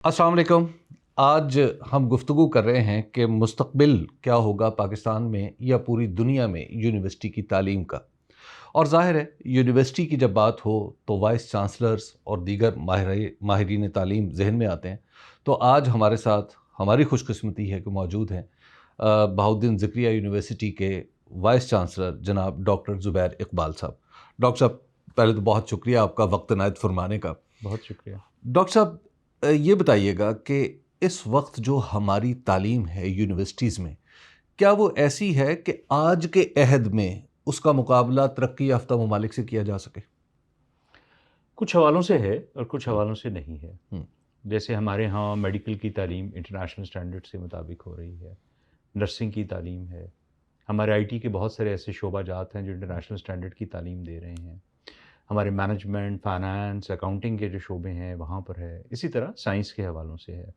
السلام علیکم. آج ہم گفتگو کر رہے ہیں کہ مستقبل کیا ہوگا پاکستان میں یا پوری دنیا میں یونیورسٹی کی تعلیم کا. اور ظاہر ہے یونیورسٹی کی جب بات ہو تو وائس چانسلرز اور دیگر ماہرین تعلیم ذہن میں آتے ہیں. تو آج ہمارے ساتھ ہماری خوش قسمتی ہے کہ موجود ہیں بہاؤالدین زکریا یونیورسٹی کے وائس چانسلر جناب ڈاکٹر زبیر اقبال صاحب. ڈاکٹر صاحب پہلے تو بہت شکریہ آپ کا وقت عنایت فرمانے کا. بہت شکریہ. ڈاکٹر صاحب یہ بتائیے گا کہ اس وقت جو ہماری تعلیم ہے یونیورسٹیز میں کیا وہ ایسی ہے کہ آج کے عہد میں اس کا مقابلہ ترقی یافتہ ممالک سے کیا جا سکے؟ کچھ حوالوں سے ہے اور کچھ حوالوں سے نہیں ہے. جیسے ہمارے ہاں میڈیکل کی تعلیم انٹرنیشنل سٹینڈرڈ سے مطابق ہو رہی ہے, نرسنگ کی تعلیم ہے, ہمارے آئی ٹی کے بہت سارے ایسے شعبہ جات ہیں جو انٹرنیشنل سٹینڈرڈ کی تعلیم دے رہے ہیں, ہمارے مینجمنٹ, فائنانس, اکاؤنٹنگ کے جو شعبے ہیں وہاں پر ہے. اسی طرح سائنس کے حوالوں سے ہے.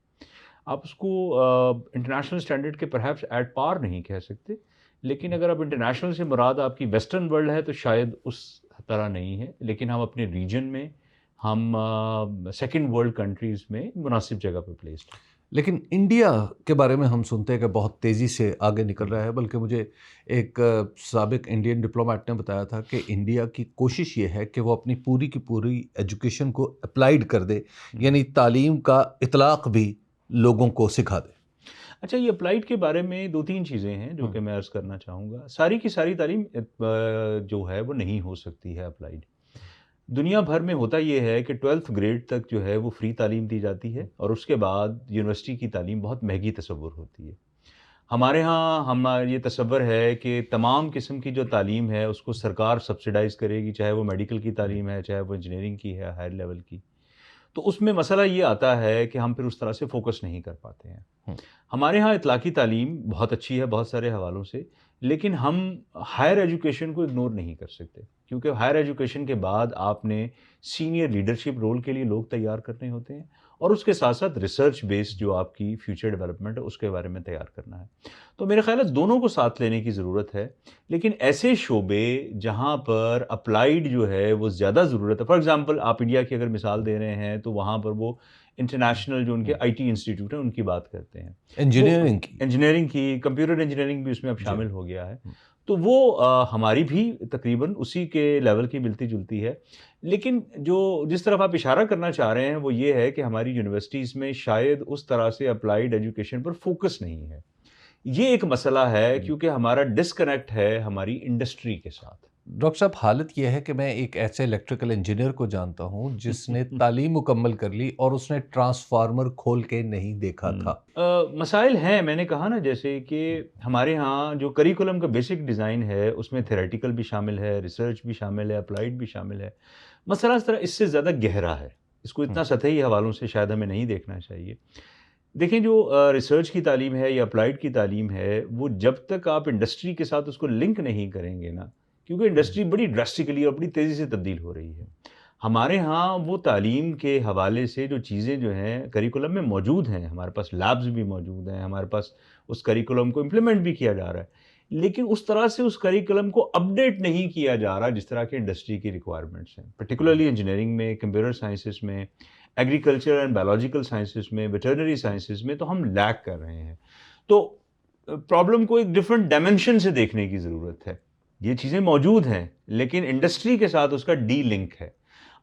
آپ اس کو انٹرنیشنل سٹینڈرڈ کے پرہیپس ایٹ پار نہیں کہہ سکتے, لیکن اگر آپ انٹرنیشنل سے مراد آپ کی ویسٹرن ورلڈ ہے تو شاید اس طرح نہیں ہے, لیکن ہم اپنے ریجن میں ہم سیکنڈ ورلڈ کنٹریز میں مناسب جگہ پہ پلیسڈ ہیں. لیکن انڈیا کے بارے میں ہم سنتے ہیں کہ بہت تیزی سے آگے نکل رہا ہے, بلکہ مجھے ایک سابق انڈین ڈپلومیٹ نے بتایا تھا کہ انڈیا کی کوشش یہ ہے کہ وہ اپنی پوری کی پوری ایجوکیشن کو اپلائیڈ کر دے, یعنی تعلیم کا اطلاق بھی لوگوں کو سکھا دے. اچھا, یہ اپلائیڈ کے بارے میں دو تین چیزیں ہیں جو کہ میں عرض کرنا چاہوں گا. ساری کی ساری تعلیم جو ہے وہ نہیں ہو سکتی ہے اپلائیڈ. دنیا بھر میں ہوتا یہ ہے کہ 12th گریڈ تک جو ہے وہ فری تعلیم دی جاتی ہے اور اس کے بعد یونیورسٹی کی تعلیم بہت مہنگی تصور ہوتی ہے. ہمارے ہاں ہمارا یہ تصور ہے کہ تمام قسم کی جو تعلیم ہے اس کو سرکار سبسیڈائز کرے گی, چاہے وہ میڈیکل کی تعلیم ہے, چاہے وہ انجینئرنگ کی ہے ہائر لیول کی. تو اس میں مسئلہ یہ آتا ہے کہ ہم پھر اس طرح سے فوکس نہیں کر پاتے ہیں. ہمارے ہاں اطلاقی تعلیم بہت اچھی ہے بہت سارے حوالوں سے, لیکن ہم ہائر ایجوکیشن کو اگنور نہیں کر سکتے, کیونکہ ہائر ایجوکیشن کے بعد آپ نے سینئر لیڈرشپ رول کے لیے لوگ تیار کرنے ہوتے ہیں, اور اس کے ساتھ ساتھ ریسرچ بیس جو آپ کی فیوچر ڈیولپمنٹ ہے اس کے بارے میں تیار کرنا ہے. تو میرے خیال ہے دونوں کو ساتھ لینے کی ضرورت ہے, لیکن ایسے شعبے جہاں پر اپلائیڈ جو ہے وہ زیادہ ضرورت ہے, فار ایگزامپل آپ انڈیا کی اگر مثال دے رہے ہیں تو وہاں پر وہ انٹرنیشنل جو ان کے آئی ٹی انسٹیٹیوٹ ہیں ان کی بات کرتے ہیں, انجینئرنگ کی, کمپیوٹر انجینئرنگ بھی اس میں اب شامل ہو گیا ہے. تو وہ ہماری بھی تقریباً اسی کے لیول کی ملتی جلتی ہے. لیکن جو جس طرف آپ اشارہ کرنا چاہ رہے ہیں وہ یہ ہے کہ ہماری یونیورسٹیز میں شاید اس طرح سے اپلائیڈ ایجوکیشن پر فوکس نہیں ہے. یہ ایک مسئلہ ہے کیونکہ ہمارا ڈسکنیکٹ ہے ہماری انڈسٹری کے ساتھ. ڈاکٹر صاحب حالت یہ ہے کہ میں ایک ایسے الیکٹریکل انجینئر کو جانتا ہوں جس نے تعلیم مکمل کر لی اور اس نے ٹرانسفارمر کھول کے نہیں دیکھا تھا. مسائل ہیں, میں نے کہا نا, جیسے کہ ہمارے ہاں جو کریکولم کا بیسک ڈیزائن ہے اس میں تھیوریٹیکل بھی شامل ہے, ریسرچ بھی شامل ہے, اپلائیڈ بھی شامل ہے. مسئلہ اس طرح اس سے زیادہ گہرا ہے, اس کو اتنا سطحی حوالوں سے شاید ہمیں نہیں دیکھنا چاہیے. دیکھیں جو ریسرچ کی تعلیم ہے یا اپلائیڈ کی تعلیم ہے وہ جب تک آپ انڈسٹری کے ساتھ اس کو لنک نہیں کریں گے نا, کیونکہ انڈسٹری بڑی ڈراسٹکلی اور بڑی تیزی سے تبدیل ہو رہی ہے. ہمارے ہاں وہ تعلیم کے حوالے سے جو چیزیں جو ہیں کریکولم میں موجود ہیں, ہمارے پاس لیبز بھی موجود ہیں, ہمارے پاس اس کریکولم کو امپلیمنٹ بھی کیا جا رہا ہے, لیکن اس طرح سے اس کریکولم کو اپڈیٹ نہیں کیا جا رہا جس طرح کے انڈسٹری کی ریکوائرمنٹس ہیں, پرٹیکولرلی انجینئرنگ میں, کمپیوٹر سائنسز میں, ایگریکلچر اینڈ بایولوجیکل سائنسز میں, ویٹرنری سائنسز میں, تو ہم لیک کر رہے ہیں. تو پرابلم کو ایک ڈفرینٹ ڈائمنشن سے دیکھنے کی ضرورت ہے. یہ چیزیں موجود ہیں لیکن انڈسٹری کے ساتھ اس کا ڈی لنک ہے.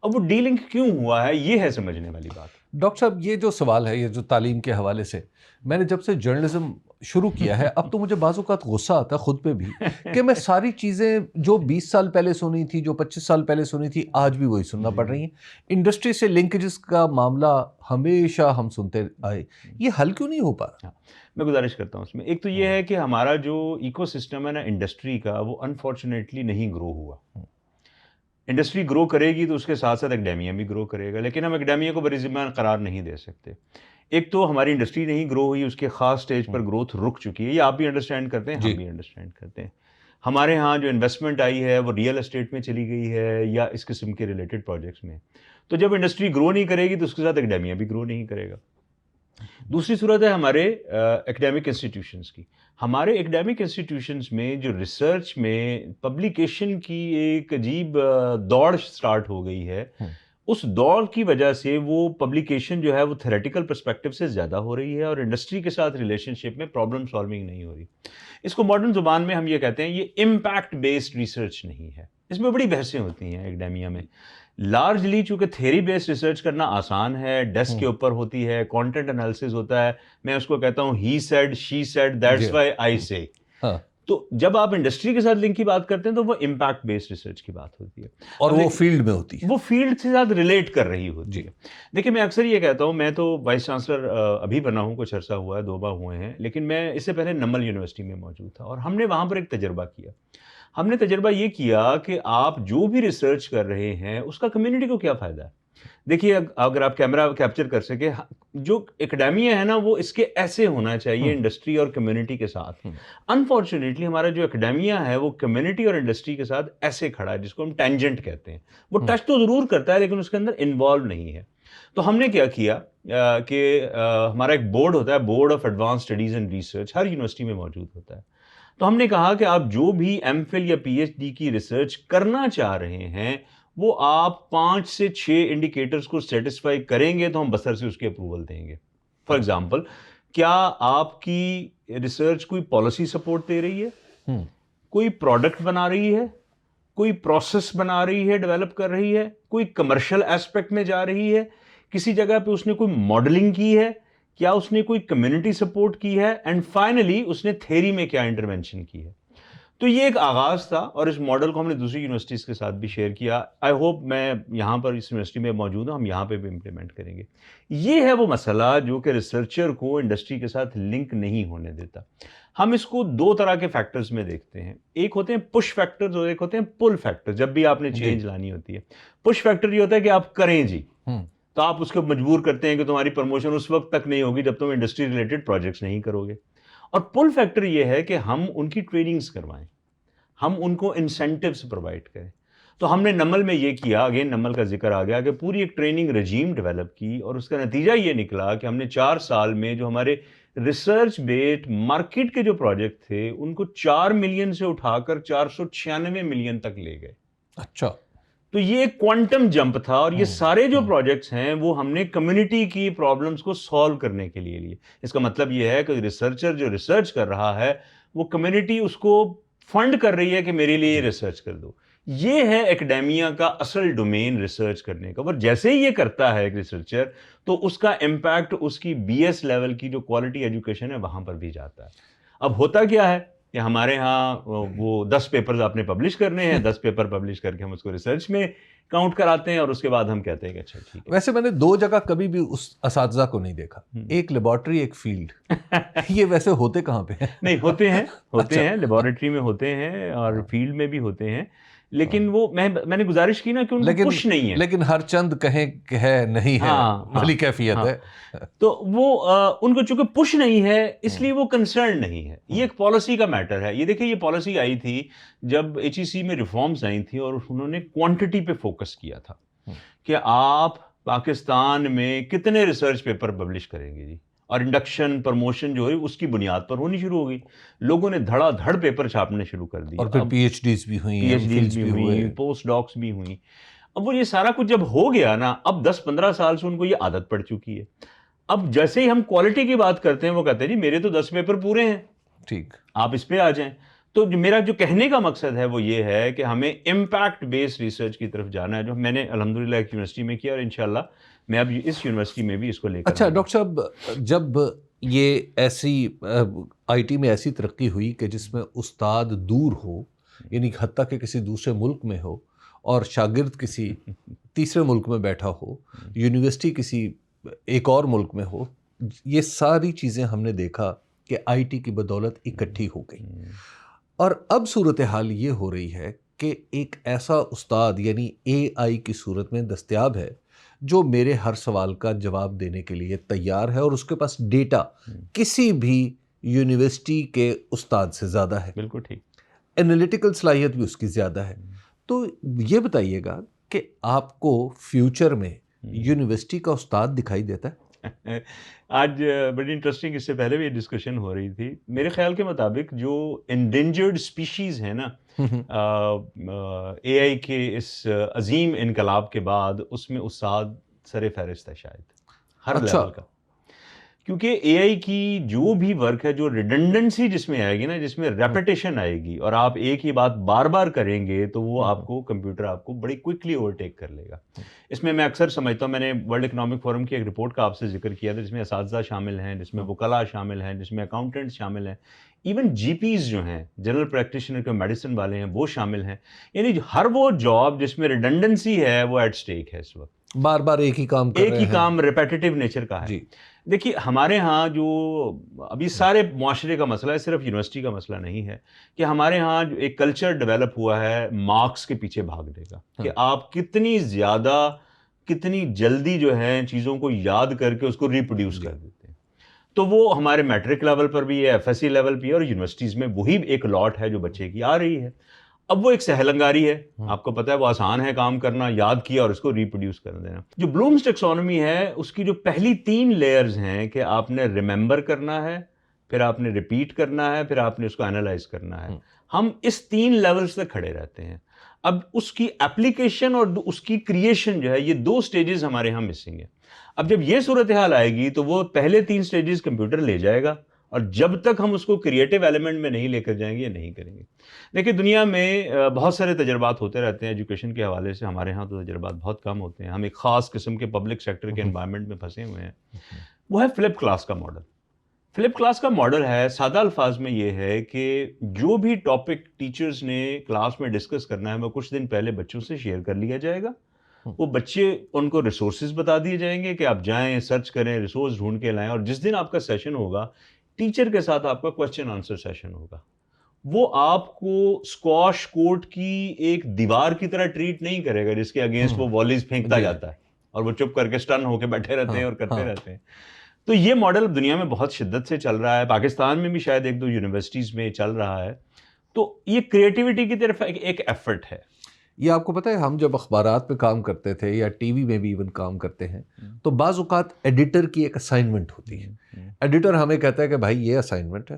اب وہ ڈی لنک کیوں ہوا ہے یہ ہے سمجھنے والی بات. ڈاکٹر صاحب یہ جو سوال ہے, یہ جو تعلیم کے حوالے سے, میں نے جب سے جرنلزم شروع کیا ہے اب تو مجھے بعض اوقات غصہ آتا ہے خود پہ بھی کہ میں ساری چیزیں جو 20 سال پہلے سنی تھی, جو 25 سال پہلے سنی تھی, آج بھی وہی سننا پڑ رہی ہیں. انڈسٹری سے لنکیجز کا معاملہ ہمیشہ ہم سنتے آئے, یہ حل کیوں نہیں ہو پا رہا؟ میں گزارش کرتا ہوں اس میں. ایک تو یہ ہے کہ ہمارا جو ایکو سسٹم ہے نا انڈسٹری کا, وہ انفارچونیٹلی نہیں گرو ہوا. انڈسٹری گرو کرے گی تو اس کے ساتھ ساتھ اکیڈیمیا بھی گرو کرے گا, لیکن ہم اکیڈیمیا کو بر ذمہ قرار نہیں دے سکتے. ایک تو ہماری انڈسٹری نہیں گرو ہوئی, اس کے خاص سٹیج پر گروتھ رک چکی ہے, یہ آپ بھی انڈرسٹینڈ کرتے ہیں, ہم بھی انڈرسٹینڈ کرتے ہیں. ہمارے ہاں جو انویسٹمنٹ آئی ہے وہ ریئل اسٹیٹ میں چلی گئی ہے یا اس قسم کے ریلیٹڈ پروجیکٹس میں. تو جب انڈسٹری گرو نہیں کرے گی تو اس کے ساتھ اکیڈیمیا بھی گرو نہیں کرے گا. دوسری صورت ہے ہمارے ایکڈیمک انسٹیٹیوشنس کی. ہمارے ایکڈیمک انسٹیٹیوشنس میں جو ریسرچ میں پبلیکیشن کی ایک عجیب دوڑ سٹارٹ ہو گئی ہے, اس دور کی وجہ سے وہ پبلیکیشن جو ہے وہ تھیریٹیکل پرسپیکٹو سے زیادہ ہو رہی ہے اور انڈسٹری کے ساتھ ریلیشن شپ میں پرابلم سالونگ نہیں ہو رہی. اس کو ماڈرن زبان میں ہم یہ کہتے ہیں یہ امپیکٹ بیسڈ ریسرچ نہیں ہے. اس میں بڑی بحثیں ہوتی ہیں ایکڈیمیا میں. لارجلی چونکہ تھیری بیسڈ ریسرچ کرنا آسان ہے, ڈیسک کے اوپر ہوتی ہے, کانٹینٹ انالیسز ہوتا ہے, میں اس کو کہتا ہوں he said she said that's why I say. تو جب آپ انڈسٹری کے ساتھ لنک کی بات کرتے ہیں تو وہ امپیکٹ بیسڈ ریسرچ کی بات ہوتی ہے اور وہ فیلڈ میں ہوتی ہے, وہ فیلڈ سے ساتھ ریلیٹ کر رہی ہوتی ہے. دیکھیں میں اکثر یہ کہتا ہوں, میں تو وائس چانسلر ابھی بنا ہوں, کچھ عرصہ ہوا ہے, 2 ماہ ہوئے ہیں, لیکن میں اس سے پہلے نمل یونیورسٹی میں موجود تھا اور ہم نے وہاں پر ایک تجربہ کیا. ہم نے تجربہ یہ کیا کہ آپ جو بھی ریسرچ کر رہے ہیں اس کا کمیونٹی کو کیا فائدہ ہے. دیکھیے اگر آپ کیمرہ کیپچر کر سکے, جو اکیڈیمیا ہے نا وہ اس کے ایسے ہونا چاہیے انڈسٹری اور کمیونٹی کے ساتھ. انفارچونیٹلی ہمارا جو اکیڈیمیا ہے وہ کمیونٹی اور انڈسٹری کے ساتھ ایسے کھڑا ہے جس کو ہم ٹینجنٹ کہتے ہیں. وہ ٹچ تو ضرور کرتا ہے لیکن اس کے اندر انوالو نہیں ہے. تو ہم نے کیا کیا کہ ہمارا ایک بورڈ ہوتا ہے, board of advance studies and research, Hare university میں موجود ہوتا ہے. تو ہم نے کہا کہ آپ جو بھی ایم فل یا پی ایچ ڈی کی ریسرچ کرنا چاہ رہے ہیں وہ آپ 5 سے 6 انڈیکیٹرز کو سیٹسفائی کریں گے تو ہم بسر سے اس کے اپروول دیں گے. فار ایگزامپل, کیا آپ کی ریسرچ کوئی پالیسی سپورٹ دے رہی ہے, کوئی پروڈکٹ بنا رہی ہے, کوئی پروسیس بنا رہی ہے, ڈیولپ کر رہی ہے, کوئی کمرشل ایسپیکٹ میں جا رہی ہے, کسی جگہ پہ اس نے کوئی ماڈلنگ کی ہے, کیا اس نے کوئی کمیونٹی سپورٹ کی ہے, اینڈ فائنلی اس نے تھیری میں کیا انٹرونشن کی ہے. تو یہ ایک آغاز تھا اور اس ماڈل کو ہم نے دوسری یونیورسٹیز کے ساتھ بھی شیئر کیا. آئی ہوپ میں یہاں پر اس یونیورسٹی میں موجود ہوں, ہم یہاں پہ بھی امپلیمنٹ کریں گے. یہ ہے وہ مسئلہ جو کہ ریسرچر کو انڈسٹری کے ساتھ لنک نہیں ہونے دیتا. ہم اس کو 2 طرح کے فیکٹرز میں دیکھتے ہیں, ایک ہوتے ہیں پش فیکٹرز اور ایک ہوتے ہیں پل فیکٹر. جب بھی آپ نے چینج لانی ہوتی ہے, پش فیکٹر یہ ہوتا ہے کہ آپ کریں جی, تو آپ اس کو مجبور کرتے ہیں کہ تمہاری پروموشن اس وقت تک نہیں ہوگی جب تم انڈسٹری ریلیٹڈ پروجیکٹس نہیں کرو گے. اور پل فیکٹر یہ ہے کہ ہم ان کی ٹریننگز کروائیں, ہم ان کو انسینٹیوز پرووائڈ کریں. تو ہم نے نمل میں یہ کیا, اگین نمل کا ذکر آ گیا, کہ پوری ایک ٹریننگ رجیم ڈیولپ کی اور اس کا نتیجہ یہ نکلا کہ ہم نے 4 سال میں جو ہمارے ریسرچ بیسڈ مارکیٹ کے جو پروجیکٹ تھے ان کو 4 ملین سے اٹھا کر 496 ملین تک لے گئے. اچھا, تو یہ ایک کوانٹم جمپ تھا اور یہ سارے جو پروجیکٹس ہیں وہ ہم نے کمیونٹی کی پرابلمس کو سالو کرنے کے لیے لیے. اس کا مطلب یہ ہے کہ ریسرچر جو ریسرچ کر رہا ہے وہ کمیونٹی اس کو فنڈ کر رہی ہے کہ میرے لیے ریسرچ کر دو. یہ ہے ایکڈیمیا کا اصل ڈومین ریسرچ کرنے کا. اور جیسے ہی یہ کرتا ہے ایک ریسرچر تو اس کا امپیکٹ اس کی بی ایس لیول کی جو کوالٹی ایجوکیشن ہے وہاں پر بھی جاتا ہے. اب ہوتا کیا ہے کہ ہمارے ہاں وہ 10 پیپرز آپ نے پبلش کرنے ہیں, 10 پیپر پبلش کر کے ہم اس کو ریسرچ میں کاؤنٹ کراتے ہیں اور اس کے بعد ہم کہتے ہیں کہ اچھا ٹھیک ہے. ویسے میں نے 2 جگہ کبھی بھی اس اساتذہ کو نہیں دیکھا, ایک لیبارٹری ایک فیلڈ. یہ ویسے ہوتے کہاں پہ ہیں؟ نہیں ہوتے ہیں لیبارٹری میں ہوتے ہیں اور فیلڈ میں بھی ہوتے ہیں, لیکن وہ میں نے گزارش کی نا کہ ان کو پش نہیں ہے. لیکن ہر چند کہیں کہ ہے نہیں ہے والی کیفیت ہے. تو وہ ان کو چونکہ پش نہیں ہے اس لیے وہ کنسرن نہیں ہے. یہ ایک پالیسی کا میٹر ہے. یہ دیکھیں یہ پالیسی آئی تھی جب ایچ ای سی میں ریفارمز آئی تھیں اور انہوں نے کوانٹٹی پہ فوکس کیا تھا کہ آپ پاکستان میں کتنے ریسرچ پیپر پبلش کریں گے جی, اور انڈکشن پروموشن جو ہے اس کی بنیاد پر ہونی شروع ہو گئی. لوگوں نے دھڑا دھڑ پیپر چھاپنے شروع کر دی اور پھر پی ایچ ڈیز بھی ہوئیں, پی ایچ ڈیز بھی ہوئی, پوسٹ ڈاکس بھی ہوئیں. اب وہ یہ سارا کچھ جب ہو گیا نا, اب 10-15 سال سے ان کو یہ عادت پڑ چکی ہے. اب جیسے ہی ہم کوالٹی کی بات کرتے ہیں وہ کہتے ہیں جی میرے تو 10 پیپر پورے ہیں, ٹھیک آپ اس پہ آ جائیں. تو میرا جو کہنے کا مقصد ہے وہ یہ ہے کہ ہمیں امپیکٹ بیسڈ ریسرچ کی طرف جانا ہے, جو میں نے الحمدللہ ایک یونیورسٹی میں کیا اور انشاءاللہ میں اب اس یونیورسٹی میں بھی اس کو لے کر. اچھا ڈاکٹر صاحب, جب یہ ایسی آئی ٹی میں ایسی ترقی ہوئی کہ جس میں استاد دور ہو, یعنی حتیٰ کہ کسی دوسرے ملک میں ہو اور شاگرد کسی تیسرے ملک میں بیٹھا ہو, یونیورسٹی کسی ایک اور ملک میں ہو, یہ ساری چیزیں ہم نے دیکھا کہ آئی ٹی کی بدولت اکٹھی ہو گئی. اور اب صورتحال یہ ہو رہی ہے کہ ایک ایسا استاد یعنی اے آئی کی صورت میں دستیاب ہے جو میرے ہر سوال کا جواب دینے کے لیے تیار ہے, اور اس کے پاس ڈیٹا کسی بھی یونیورسٹی کے استاد سے زیادہ ہے. بالکل ٹھیک. انالیٹیکل صلاحیت بھی اس کی زیادہ ہے. تو یہ بتائیے گا کہ آپ کو فیوچر میں یونیورسٹی کا استاد دکھائی دیتا ہے؟ آج بڑی انٹرسٹنگ, اس سے پہلے بھی ڈسکشن ہو رہی تھی. میرے خیال کے مطابق جو انڈینجرڈ اسپیشیز ہیں نا اے آئی کے اس عظیم انقلاب کے بعد اس میں استاد سر فہرست ہے شاید ہر لیول کا، کیونکہ اے آئی کی جو بھی ورک ہے، جو ریڈنڈنسی جس میں آئے گی نا، جس میں ریپیٹیشن آئے گی اور آپ ایک ہی بات بار بار کریں گے، تو وہ آپ کو کمپیوٹر آپ کو بڑی کوئکلی اوورٹیک کر لے گا۔ اس میں اکثر سمجھتا ہوں، میں نے ورلڈ اکنامک فورم کی ایک رپورٹ کا آپ سے ذکر کیا تھا، جس میں اساتذہ شامل ہیں، جس میں وکلاء شامل ہیں، جس میں اکاؤنٹنٹ شامل ہیں، ایون جی پیز جو ہیں، جنرل پریکٹیشنر کے میڈیسن والے ہیں، وہ شامل ہیں۔ یعنی ہر وہ جاب جس میں ریڈنڈنسی ہے وہ ایٹ سٹیک ہے اس وقت، بار بار ایک ہی کام کر رہے ہیں، ایک ہی کام ریپیٹیٹیو نیچر کا ہے۔ جی دیکھیے ہمارے ہاں جو ابھی سارے معاشرے کا مسئلہ ہے، صرف یونیورسٹی کا مسئلہ نہیں ہے، کہ ہمارے ہاں جو ایک کلچر ڈیولپ ہوا ہے مارکس کے پیچھے بھاگنے کا، کہ آپ کتنی زیادہ کتنی جلدی جو ہے چیزوں کو یاد کر کے اس کو ریپروڈیوس کر دیتے ہیں۔ تو وہ ہمارے میٹرک لیول پر بھی ہے، ایف ایس سی لیول پہ ہے، اور یونیورسٹیز میں وہی ایک لاٹ ہے جو بچے کی آ رہی ہے۔ اب وہ ایک سہل انگاری ہے، آپ کو پتہ ہے وہ آسان ہے کام کرنا، یاد کیا اور اس کو ریپروڈیوس کر دینا۔ جو بلومز ٹیکسونومی ہے، اس کی جو پہلی 3 لیئرز ہیں کہ آپ نے ریممبر کرنا ہے، پھر آپ نے ریپیٹ کرنا ہے، پھر آپ نے اس کو اینالائز کرنا ہے۔ ہم اس 3 لیولز تک کھڑے رہتے ہیں۔ اب اس کی اپلیکیشن اور اس کی کریشن جو ہے، یہ 2 سٹیجز ہمارے ہاں مسنگ ہے۔ اب جب یہ صورتحال آئے گی تو وہ پہلے 3 سٹیجز کمپیوٹر لے جائے گا، اور جب تک ہم اس کو کریٹو ایلیمنٹ میں نہیں لے کر جائیں گے، یہ نہیں کریں گے۔ دیکھیں دنیا میں بہت سارے تجربات ہوتے رہتے ہیں ایجوکیشن کے حوالے سے، ہمارے ہاں تو تجربات بہت کم ہوتے ہیں، ہم ایک خاص قسم کے پبلک سیکٹر کے انوائرمنٹ میں پھنسے ہوئے ہیں۔ وہ ہے فلپ کلاس کا ماڈل۔ فلپ کلاس کا ماڈل ہے، سادہ الفاظ میں یہ ہے کہ جو بھی ٹاپک ٹیچرز نے کلاس میں ڈسکس کرنا ہے، وہ کچھ دن پہلے بچوں سے شیئر کر لیا جائے گا۔ وہ بچے ان کو ریسورسز بتا دیے جائیں گے کہ آپ جائیں، سرچ کریں، ریسورس ڈھونڈ کے لائیں، اور جس دن آپ کا سیشن ہوگا، ٹیچر کے ساتھ آپ کا کوسچن آنسر سیشن ہوگا۔ وہ آپ کو اسکواش کورٹ کی ایک دیوار کی طرح ٹریٹ نہیں کرے گا جس کے اگینسٹ وہ والیز پھینکتا جاتا ہے اور وہ چپ کر کے سٹن ہو کے بیٹھے رہتے ہیں اور کرتے رہتے ہیں۔ تو یہ ماڈل دنیا میں بہت شدت سے چل رہا ہے، پاکستان میں بھی شاید 1-2 یونیورسٹیز میں چل رہا ہے۔ تو یہ کریٹیوٹی کی طرف ایک ایفرٹ ہے۔ یہ آپ کو پتہ ہے، ہم جب اخبارات میں کام کرتے تھے یا ٹی وی میں بھی ایون کام کرتے ہیں، تو بعض اوقات ایڈیٹر کی ایک اسائنمنٹ ہوتی ہے۔ ایڈیٹر ہمیں کہتا ہے کہ بھائی یہ اسائنمنٹ ہے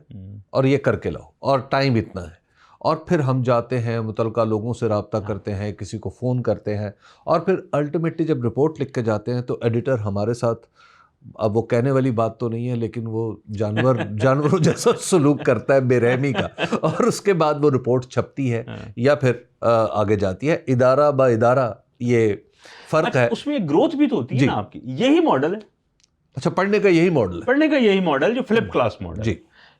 اور یہ کر کے لاؤ، اور ٹائم اتنا ہے، اور پھر ہم جاتے ہیں، متعلقہ لوگوں سے رابطہ کرتے ہیں، کسی کو فون کرتے ہیں، اور پھر الٹیمیٹلی جب رپورٹ لکھ کے جاتے ہیں تو ایڈیٹر ہمارے ساتھ، اب وہ کہنے والی بات تو نہیں ہے لیکن وہ جانوروں جیسا سلوک کرتا ہے، بے رحمی کا، اور اس کے بعد وہ رپورٹ چھپتی ہے یا پھر آگے جاتی ہے۔ ادارہ با ادارہ یہ فرق ہے۔ اس میں ایک گروتھ بھی تو ہوتی ہے نا آپ کی۔ یہی ماڈل ہے، اچھا، پڑھنے کا یہی ماڈل ہے، پڑھنے کا یہی ماڈل جو فلپ کلاس ماڈل جی،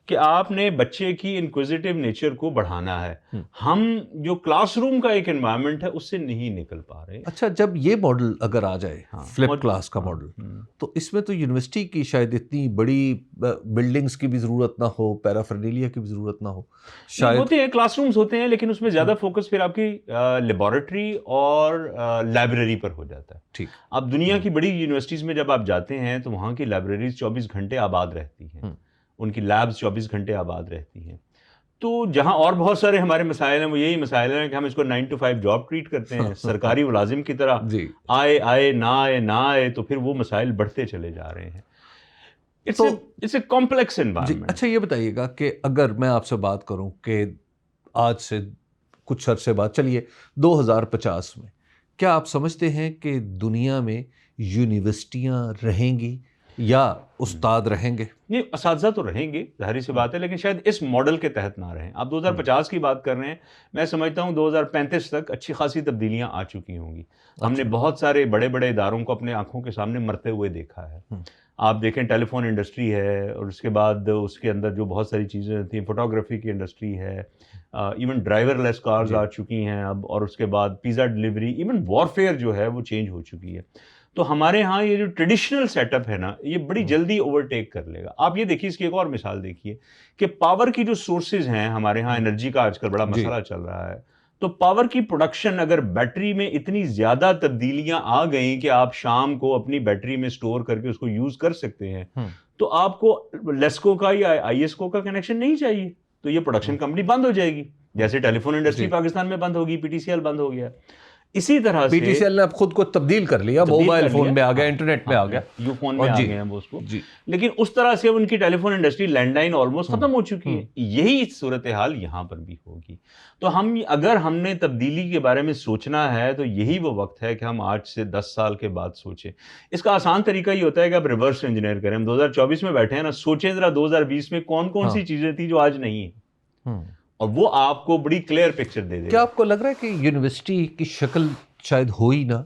کہ آپ نے بچے کی انکوزیٹو نیچر کو بڑھانا ہے۔ ہم جو کلاس روم کا ایک انوائرمنٹ ہے اس سے نہیں نکل پا رہے۔ اچھا، جب یہ ماڈل اگر آ جائے، فلپ کلاس کا ماڈل، تو اس میں تو یونیورسٹی کی شاید اتنی بڑی بلڈنگز کی بھی ضرورت نہ ہو، پیرافرنیلیا کی بھی ضرورت نہ ہو، شاید ہوتے ہیں کلاس رومز ہوتے ہیں، لیکن اس میں زیادہ فوکس پھر آپ کی لیبارٹری اور لائبریری پر ہو جاتا ہے۔ ٹھیک۔ اب دنیا کی بڑی یونیورسٹیز میں جب آپ جاتے ہیں تو وہاں کی لائبریریز 24 گھنٹے آباد رہتی ہیں، ان کی لیبز 24 گھنٹے آباد رہتی ہیں۔ تو جہاں اور بہت سارے ہمارے مسائل ہیں، وہ یہی مسائل ہیں کہ ہم اس کو 9 to 5 جاب ٹریٹ کرتے ہیں، سرکاری ملازم کی طرح، آئے نہ آئے، تو پھر وہ مسائل بڑھتے چلے جا رہے ہیں۔ It's a complex environment. اچھا، یہ بتائیے گا کہ اگر میں آپ سے بات کروں کہ آج سے کچھ عرصے بعد، چلیے 2050 میں، کیا آپ سمجھتے ہیں کہ دنیا میں یونیورسٹیاں رہیں گی یا استاد رہیں گے؟ نہیں، اساتذہ تو رہیں گے، ظاہری سی بات ہے، لیکن شاید اس ماڈل کے تحت نہ رہیں۔ آپ 2050 کی بات کر رہے ہیں، میں سمجھتا ہوں 2035 تک اچھی خاصی تبدیلیاں آ چکی ہوں گی۔ ہم نے بہت سارے بڑے بڑے اداروں کو اپنے آنکھوں کے سامنے مرتے ہوئے دیکھا ہے۔ آپ دیکھیں ٹیلی فون انڈسٹری ہے، اور اس کے بعد اس کے اندر جو بہت ساری چیزیں تھیں، فوٹوگرافی کی انڈسٹری ہے، ایون ڈرائیور لیس کارز آ چکی ہیں اب، اور اس کے بعد پیزا ڈلیوری، ایون وارفیئر جو ہے وہ چینج ہو چکی ہے۔ تو ہمارے ہاں یہ جو ٹریڈیشنل سیٹ اپ ہے نا، یہ بڑی جلدی اوورٹیک کر لے گا۔ آپ یہ دیکھیے، اس کی ایک اور مثال دیکھیے کہ پاور کی جو سورسز ہیں ہمارے ہاں، انرجی کا آج کل بڑا مسئلہ چل رہا ہے، تو پاور کی پروڈکشن اگر بیٹری میں اتنی زیادہ تبدیلیاں آ گئیں کہ آپ شام کو اپنی بیٹری میں سٹور کر کے اس کو یوز کر سکتے ہیں، تو آپ کو لیسکو کا یا آئی ایس کو کا کنیکشن نہیں چاہیے، تو یہ پروڈکشن کمپنی بند ہو جائے گی، جیسے ٹیلی فون انڈسٹری پاکستان میں بند ہوگی، پی ٹی سی ایل بند ہو گیا۔ اسی طرح سے پی ٹی سی ایل نے اب خود کو تبدیل کر لیا، موبائل فون میں آ گیا، انٹرنیٹ میں آ گیا، یو فون میں آ گئے ہیں وہ اس کو، جی لیکن اس طرح سے ان کی telephone industry landline almost ختم ہو چکی ہے. یہی صورتحال یہاں پر بھی ہوگی. تو اگر ہم نے تبدیلی کے بارے میں سوچنا ہے تو یہی وہ وقت ہے کہ ہم آج سے 10 سال کے بعد سوچیں. اس کا آسان طریقہ یہ ہوتا ہے کہ آپ ریورس انجینئر کریں. ہم 2024 میں بیٹھے ہیں نا، سوچیں ذرا 2020 میں کون کون سی چیزیں تھیں جو آج نہیں ہیں، اور وہ آپ کو بڑی کلیئر پکچر دے دے. کیا آپ کو لگ رہا ہے کہ یونیورسٹی کی شکل شاید ہو ہی نہ،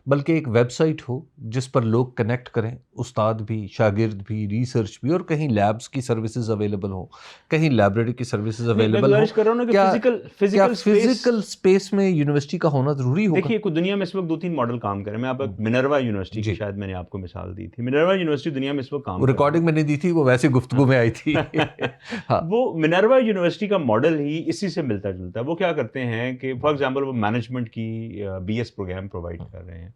بلکہ ایک ویب سائٹ ہو جس پر لوگ کنیکٹ کریں، استاد بھی، شاگرد بھی، ریسرچ بھی، اور کہیں لیبس کی سروسز اویلیبل ہوں، کہیں لائبریری کی سروسز اویلیبل ہوں؟ کر رہا ہوں کہ کیا فزیکل اسپیس میں یونیورسٹی کا ہونا ضروری ہوگا؟ دیکھیے کوئی دنیا میں اس وقت 2-3 ماڈل کام کریں. میں آپ منروا یونیورسٹی کی شاید میں نے آپ کو مثال دی تھی. منروا یونیورسٹی دنیا میں اس وقت کام، ریکارڈنگ میں نہیں دی تھی، وہ ویسے گفتگو میں آئی تھی. وہ منروا یونیورسٹی کا ماڈل ہی اسی سے ملتا جلتا ہے. وہ کیا کرتے ہیں کہ فار ایگزامپل وہ مینجمنٹ کی بی ایس پروگرام پرووائڈ کر رہے ہیں.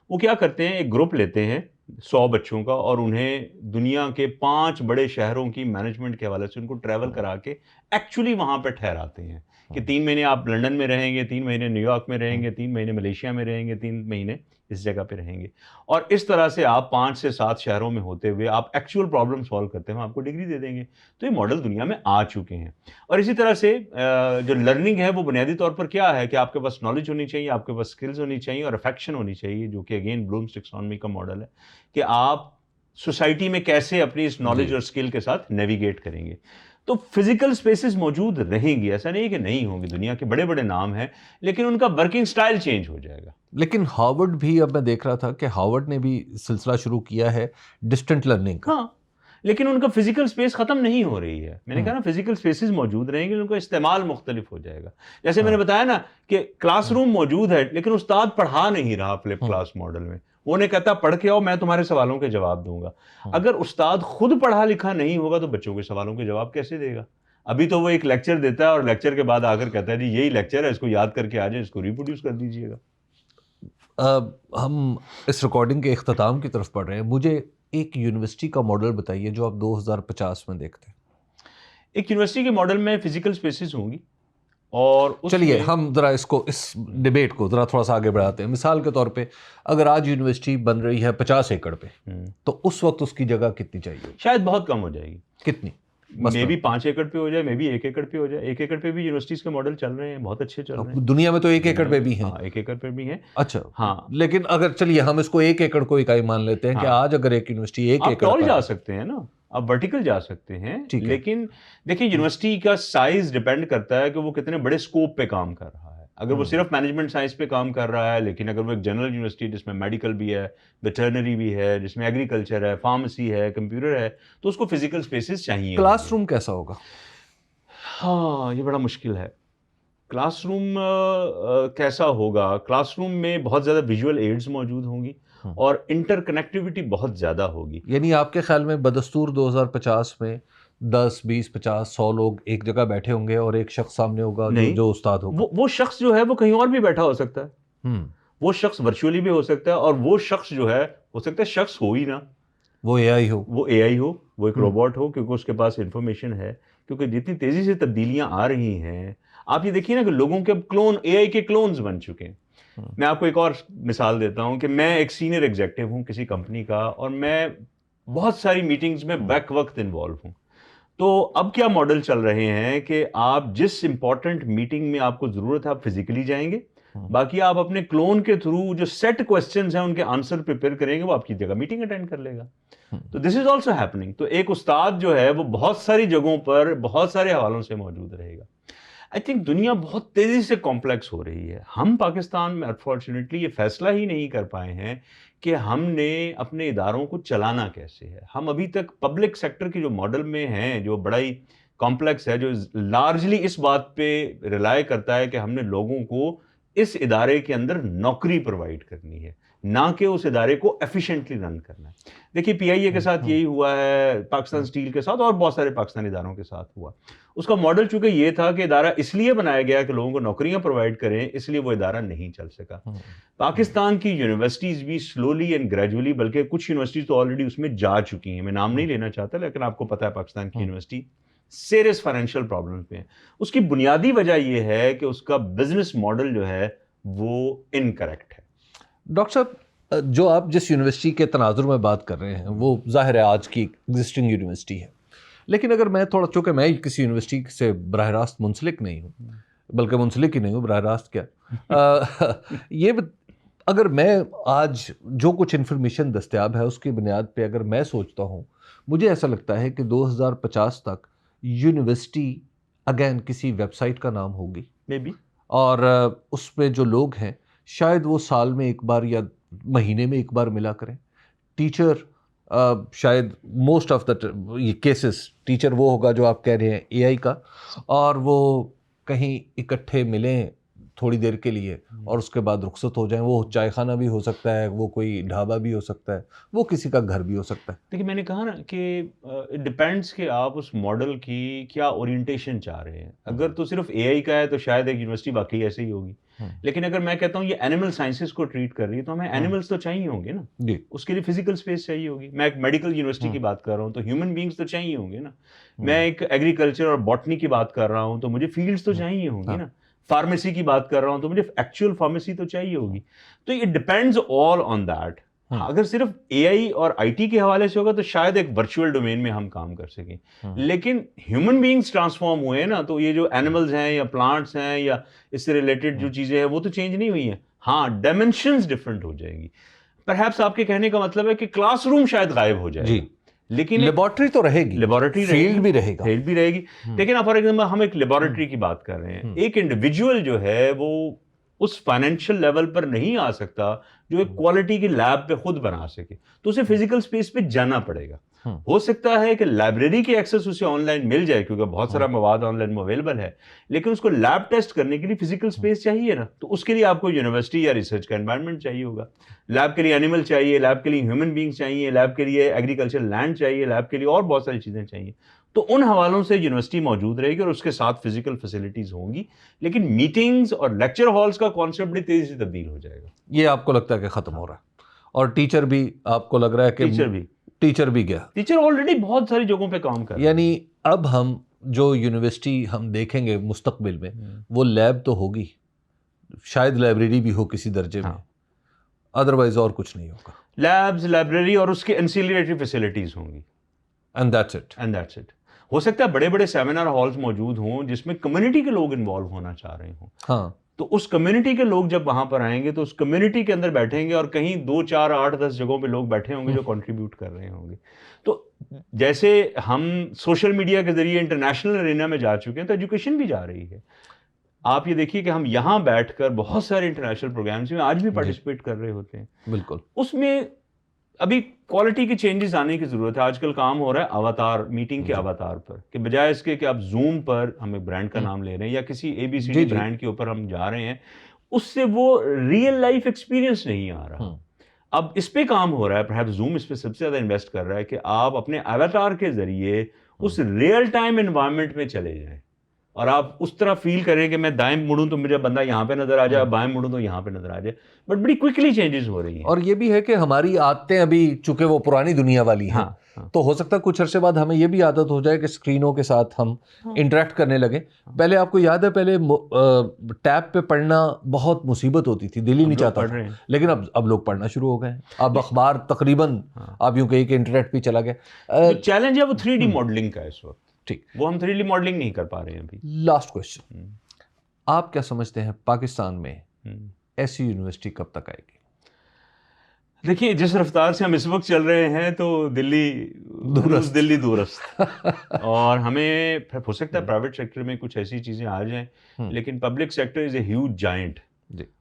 وہ کیا کرتے ہیں، ایک گروپ لیتے ہیں 100 بچوں کا، اور انہیں دنیا کے 5 بڑے شہروں کی مینجمنٹ کے حوالے سے ان کو ٹریول کرا کے ایکچولی وہاں پہ ٹھہراتے ہیں کہ 3 مہینے آپ لنڈن میں رہیں گے، 3 مہینے نیو یارک میں رہیں گے، 3 مہینے ملیشیا میں رہیں گے، 3 مہینے اس جگہ پہ رہیں گے. اور اس طرح سے آپ 5 سے 7 شہروں میں ہوتے ہوئے آپ ایکچوئل پرابلم سالو کرتے ہیں، ہم آپ کو ڈگری دے دیں گے. تو یہ ماڈل دنیا میں آ چکے ہیں. اور اسی طرح سے جو لرننگ ہے وہ بنیادی طور پر کیا ہے کہ آپ کے پاس نالج ہونی چاہیے، آپ کے پاس اسکلز ہونی چاہیے، اور افیکشن ہونی چاہیے، جو کہ اگین بلومس ٹیکسانومی کا ماڈل ہے کہ آپ سوسائٹی میں کیسے اپنی اس نالج اور اسکل کے ساتھ نیویگیٹ کریں گے. تو فزیکل سپیسز موجود رہیں گی، ایسا نہیں ہے کہ نہیں ہوں گی. دنیا کے بڑے بڑے نام ہیں، لیکن ان کا ورکنگ سٹائل چینج ہو جائے گا. لیکن ہارورڈ بھی، اب میں دیکھ رہا تھا کہ ہارورڈ نے بھی سلسلہ شروع کیا ہے ڈسٹنٹ لرننگ کا. ہاں، لیکن ان کا فزیکل سپیس ختم نہیں ہو رہی ہے. میں نے کہا نا فزیکل سپیسز موجود رہیں گے، ان کا استعمال مختلف ہو جائے گا. جیسے میں نے بتایا نا کہ کلاس روم موجود ہے، لیکن استاد پڑھا نہیں رہا فلپ کلاس ماڈل میں. وہ نے کہتا پڑھ کے آؤ، میں تمہارے سوالوں کے جواب دوں گا. اگر استاد خود پڑھا لکھا نہیں ہوگا تو بچوں کے سوالوں کے جواب کیسے دے گا؟ ابھی تو وہ ایک لیکچر دیتا ہے اور لیکچر کے بعد آ کر کہتا ہے جی یہی لیکچر ہے، اس کو یاد کر کے آ جائیں، اس کو ریپروڈیوس کر دیجیے گا. ہم اس ریکارڈنگ کے اختتام کی طرف پڑھ رہے ہیں. مجھے ایک یونیورسٹی کا ماڈل بتائیے جو آپ 2050 میں دیکھتے ہیں. ایک یونیورسٹی کے ماڈل میں فزیکل سپیسز ہوں گی، اور چلیے ہم ذرا اس ڈیبیٹ کو ذرا تھوڑا سا آگے بڑھاتے ہیں. مثال کے طور پہ اگر آج یونیورسٹی بن رہی ہے 50 ایکڑ پہ، تو اس وقت اس کی جگہ کتنی چاہیے؟ شاید بہت کم ہو جائے گی. کتنی؟ مے بھی 5 ایکڑ پہ ہو جائے، مے بھی 1 ایکڑ پہ ہو جائے. 1 ایکڑ پہ بھی یونیورسٹیز کے ماڈل چل رہے ہیں، بہت اچھے چل رہے ہیں. دنیا میں تو 1 ایکڑ پہ بھی ہیں. 1 ایکڑ پہ بھی ہیں. اچھا ہاں، لیکن اگر چلیے ہم اس کو 1 ایکڑ کو اکائی مان لیتے ہیں کہ آج اگر ایک یونیورسٹی 1 ایکڑ آپ ٹال جا سکتے ہیں نا، آپ ورٹیکل جا سکتے ہیں. لیکن دیکھیں یونیورسٹی کا سائز ڈیپینڈ کرتا ہے کہ وہ کتنے بڑے اسکوپ پہ کام کر رہا ہے. اگر وہ صرف مینجمنٹ سائنس پہ کام کر رہا ہے، لیکن اگر وہ ایک جنرل یونیورسٹی جس میں میڈیکل بھی ہے، ویٹرنری بھی ہے، جس میں ایگریکلچر ہے، فارمیسی ہے، کمپیوٹر ہے، تو اس کو فزیکل سپیسز چاہیے. کلاس روم کیسا ہوگا؟ ہاں، یہ بڑا مشکل ہے. کلاس روم کیسا ہوگا؟ کلاس روم میں بہت زیادہ ویژول ایڈز موجود ہوں گی اور انٹر کنیکٹیوٹی بہت زیادہ ہوگی. یعنی آپ کے خیال میں بدستور 2050 میں 10 20 50 100 لوگ ایک جگہ بیٹھے ہوں گے اور ایک شخص سامنے ہوگا جو استاد ہوگا؟ وہ شخص جو ہے وہ کہیں اور بھی بیٹھا ہو سکتا ہے. وہ شخص ورچولی بھی ہو سکتا ہے، اور وہ شخص جو ہے ہو سکتا ہے شخص ہو ہی نہ، وہ اے آئی ہو، وہ ایک روبوٹ ہو، کیونکہ اس کے پاس انفارمیشن ہے. کیونکہ جتنی تیزی سے تبدیلیاں آ رہی ہیں، آپ یہ دیکھیے نا کہ لوگوں کے کلون اے آئی کے کلونز بن چکے ہیں. میں آپ کو ایک اور مثال دیتا ہوں کہ میں ایک سینئر ایگزیکٹو ہوں کسی کمپنی کا، اور میں بہت ساری میٹنگز میں بیک وقت انوالو ہوں. تو اب کیا ماڈل چل رہے ہیں کہ آپ جس امپورٹنٹ میٹنگ میں آپ کو ضرورت ہے آپ فزیکلی جائیں گے، باقی آپ اپنے کلون کے تھرو جو سیٹ کوسچنز ہیں ان کے آنسر پریپیئر کریں گے، وہ آپ کی جگہ میٹنگ اٹینڈ کر لے گا. تو دس از آلسو ہیپننگ. تو ایک استاد جو ہے وہ بہت ساری جگہوں پر بہت سارے حوالوں سے موجود رہے گا. آئی تھنک دنیا بہت تیزی سے کمپلیکس ہو رہی ہے. ہم پاکستان میں انفارچونیٹلی یہ فیصلہ ہی نہیں کر پائے ہیں کہ ہم نے اپنے اداروں کو چلانا کیسے ہے. ہم ابھی تک پبلک سیکٹر کی جو ماڈل میں ہیں، جو بڑا ہی کمپلیکس ہے، جو لارجلی اس بات پہ ریلائی کرتا ہے کہ ہم نے لوگوں کو اس ادارے کے اندر نوکری پرووائڈ کرنی ہے، نہ کہ اس ادارے کو ایفیشینٹلی رن کرنا ہے. دیکھیے پی آئی اے کے ساتھ یہی ہوا ہے، پاکستان اسٹیل کے ساتھ اور بہت سارے پاکستانی اداروں کے ساتھ ہوا. اس کا ماڈل چونکہ یہ تھا کہ ادارہ اس لیے بنایا گیا کہ لوگوں کو نوکریاں پرووائڈ کریں، اس لیے وہ ادارہ نہیں چل سکا. پاکستان کی یونیورسٹیز بھی سلولی اینڈ گریجولی، بلکہ کچھ یونیورسٹیز تو آلریڈی اس میں جا چکی ہیں. میں نام نہیں لینا چاہتا، لیکن آپ کو پتہ ہے پاکستان کی یونیورسٹی سیریس فائنینشیل پرابلمز میں ہے. اس کی بنیادی وجہ یہ ہے کہ اس کا بزنس ماڈل جو ہے وہ انکریکٹ ہے. ڈاکٹر صاحب، جو آپ جس یونیورسٹی کے تناظر میں بات کر رہے ہیں وہ ظاہر ہے آج کی ایگزسٹنگ یونیورسٹی ہے، لیکن اگر میں تھوڑا، چونکہ میں کسی یونیورسٹی سے براہ راست منسلک نہیں ہوں، بلکہ منسلک ہی نہیں ہوں، براہ راست کیا، یہ اگر میں آج جو کچھ انفارمیشن دستیاب ہے اس کی بنیاد پہ اگر میں سوچتا ہوں، مجھے ایسا لگتا ہے کہ 2050 تک یونیورسٹی اگین کسی ویب سائٹ کا نام ہوگی، مے بی، اور اس میں جو لوگ ہیں شاید وہ سال میں ایک بار یا مہینے میں ایک بار ملا کریں. ٹیچر شاید most of the cases teacher وہ ہوگا جو آپ کہہ رہے ہیں اے آئی کا، اور وہ کہیں اکٹھے ملیں تھوڑی دیر کے لیے اور اس کے بعد رخصت ہو جائیں. وہ چائے خانہ بھی ہو سکتا ہے، وہ کوئی ڈھابا بھی ہو سکتا ہے، وہ کسی کا گھر بھی ہو سکتا ہے. دیکھیے میں نے کہا نا کہ اٹ ڈپینڈس کہ آپ اس ماڈل کی کیا اورینٹیشن چاہ رہے ہیں. اگر تو صرف اے آئی کا ہے تو شاید ایک یونیورسٹی واقعی ایسے ہی ہوگی، لیکن اگر میں کہتا ہوں یہ اینیمل سائنسز کو ٹریٹ کر رہی ہے تو ہمیں اینیملس تو چاہیے ہوں گے نا، جی اس کے لیے فزیکل اسپیس چاہیے ہوگی. میں ایک میڈیکل یونیورسٹی کی بات کر رہا ہوں تو ہیومن بینگس تو چاہیے ہوں گے نا. میں ایک ایگریکلچر اور باٹنی کی بات کر رہا ہوں تو مجھے فیلڈس تو چاہیے ہوں گی نا. فارمیسی کی بات کر رہا ہوں تو مجھے ایکچوئل فارمیسی تو چاہیے ہوگی. تو it depends all on that. اگر صرف اے آئی اور آئی ٹی کے حوالے سے ہوگا تو شاید ایک ورچوئل ڈومین میں ہم کام کر سکیں، لیکن ہیومن بینگس ٹرانسفارم ہوئے ہیں نا، تو یہ جو اینیملز ہیں یا پلانٹس ہیں یا اس سے ریلیٹڈ جو چیزیں ہیں وہ تو چینج نہیں ہوئی ہیں. ہاں ڈائمینشنز ڈفرنٹ ہو جائیں گی. پرہیپس آپ کے کہنے کا مطلب ہے کہ کلاس روم شاید غائب ہو جائے جی، لیکن لیبارٹری تو رہے گی، لیبارٹری فیلڈ بھی رہے گا، فیلڈ بھی رہے گی. لیکن آپ فار ایگزامپل ہم ایک لیبارٹری کی بات کر رہے ہیں، ایک انڈیویجول جو ہے وہ اس فائنینشیل لیول پر نہیں آ سکتا جو ایک کوالٹی کی لیب پہ خود بنا سکے، تو اسے فزیکل سپیس پہ جانا پڑے گا. ہو سکتا ہے کہ لائبریری کی ایکسس اسے آن لائن مل جائے کیونکہ بہت سارا مواد آن لائن اویلیبل ہے، لیکن اس کو لیب ٹیسٹ کرنے کے لیے فزیکل سپیس چاہیے نا. تو اس کے لیے آپ کو یونیورسٹی یا ریسرچ کا انوائرمنٹ چاہیے ہوگا. لیب کے لیے اینیمل چاہیے، لیب کے لیے ہیومن بینگس چاہیے، لیب کے لیے ایگریکلچر لینڈ چاہیے، لیب کے لیے اور بہت ساری چیزیں چاہیے. تو ان حوالوں سے یونیورسٹی موجود رہے گی اور اس کے ساتھ فزیکل فیسلٹیز ہوں گی، لیکن میٹنگز اور لیکچر ہالز کا کانسیپٹ بڑی تیزی سے تبدیل ہو جائے گا. یہ آپ کو لگتا ہے کہ ختم ہو رہا ہے، اور ٹیچر بھی آپ کو لگ رہا ہے کہ ٹیچر بھی گیا، ٹیچر آلریڈی بہت ساری جگہوں پہ کام کر رہے ہیں. یعنی اب ہم جو یونیورسٹی ہم دیکھیں گے مستقبل میں وہ لیب تو ہوگی، شاید لائبریری بھی ہو کسی درجے میں، ادروائز اور کچھ نہیں ہوگا. لیبز، لائبریری اور اس کے انسیلریٹری فیسلٹیز ہوں گی. And that's it. ہو سکتا ہے بڑے بڑے سیمینار ہالز موجود ہوں جس میں کمیونٹی کے لوگ انوالو ہونا چاہ رہے ہوں. ہاں، تو اس کمیونٹی کے لوگ جب وہاں پر آئیں گے تو اس کمیونٹی کے اندر بیٹھیں گے اور کہیں 2 4 8 10 جگہوں پہ لوگ بیٹھے ہوں گے جو کنٹریبیوٹ کر رہے ہوں گے. تو جیسے ہم سوشل میڈیا کے ذریعے انٹرنیشنل ارینا میں جا چکے ہیں تو ایجوکیشن بھی جا رہی ہے. آپ یہ دیکھیے کہ ہم یہاں بیٹھ کر بہت سارے انٹرنیشنل پروگرامس میں آج بھی پارٹیسپیٹ کر رہے ہوتے ہیں. بالکل. اس میں ابھی کوالٹی کے چینجز آنے کی ضرورت ہے. آج کل کام ہو رہا ہے اواتار میٹنگ کے اواتار پر، کہ بجائے اس کے کہ آپ زوم پر، ہم ایک برانڈ کا نام لے رہے ہیں یا کسی اے بی سی ڈی برانڈ کے اوپر ہم جا رہے ہیں، اس سے وہ ریئل لائف ایکسپیرینس نہیں آ رہا. اب اس پہ کام ہو رہا ہے، پرہیپس زوم اس پہ سب سے زیادہ انویسٹ کر رہا ہے کہ آپ اپنے اواتار کے ذریعے اس ریئل ٹائم انوائرمنٹ میں چلے جائیں اور آپ اس طرح فیل کریں کہ میں دائیں مڑوں تو مجھے بندہ یہاں پہ نظر آ جائے، بائیں مڑوں تو یہاں پہ نظر آ جائے. بٹ بڑی کوئکلی چینجز ہو رہی ہیں. اور یہ بھی ہے کہ ہماری عادتیں ابھی چونکہ وہ پرانی دنیا والی ہیں، تو ہو سکتا ہے کچھ عرصے بعد ہمیں یہ بھی عادت ہو جائے کہ اسکرینوں کے ساتھ ہم انٹریکٹ کرنے لگیں. پہلے آپ کو یاد ہے، پہلے ٹیب پہ پڑھنا بہت مصیبت ہوتی تھی، دل ہی نہیں چاہتا تھا، لیکن اب لوگ پڑھنا شروع ہو گئے ہیں. اب اخبار تقریباً آپ یوں کہیں کہ انٹرنیٹ پہ چلا گیا. چیلنج ہے وہ 3D ماڈلنگ کا اس وقت. ٹھیک، وہ ہم 3D ماڈلنگ نہیں کر پا رہے ہیں ابھی. لاسٹ کوشچن، آپ کیا سمجھتے ہیں پاکستان میں ایسی یونیورسٹی کب تک آئے گی؟ دیکھیے جس رفتار سے ہم اس وقت چل رہے ہیں تو دلی دورست اور ہمیں ہو سکتا ہے پرائیویٹ سیکٹر میں کچھ ایسی چیزیں آ جائیں، لیکن public sector is a huge giant.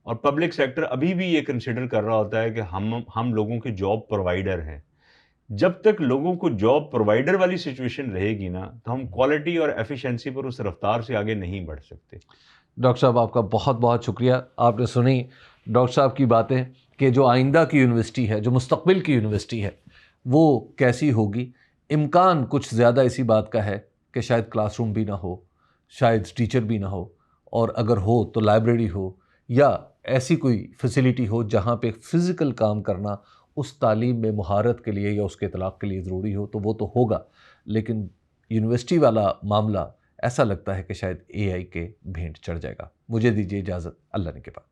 اور پبلک سیکٹر ابھی بھی یہ کنسیڈر کر رہا ہوتا ہے کہ ہم لوگوں کے جاب پرووائڈر ہیں. جب تک لوگوں کو جاب پرووائڈر والی سچویشن رہے گی نا تو ہم کوالٹی اور ایفیشنسی پر اس رفتار سے آگے نہیں بڑھ سکتے. ڈاکٹر صاحب آپ کا بہت بہت شکریہ. آپ نے سنی ڈاکٹر صاحب کی باتیں کہ جو آئندہ کی یونیورسٹی ہے، جو مستقبل کی یونیورسٹی ہے، وہ کیسی ہوگی. امکان کچھ زیادہ اسی بات کا ہے کہ شاید کلاس روم بھی نہ ہو، شاید ٹیچر بھی نہ ہو، اور اگر ہو تو لائبریری ہو یا ایسی کوئی فیسلٹی ہو جہاں پہ فزیکل کام کرنا اس تعلیم میں مہارت کے لیے یا اس کے اطلاق کے لیے ضروری ہو، تو وہ تو ہوگا. لیکن یونیورسٹی والا معاملہ ایسا لگتا ہے کہ شاید اے آئی کے بھینٹ چڑھ جائے گا. مجھے دیجیے اجازت، اللہ نے کے بعد.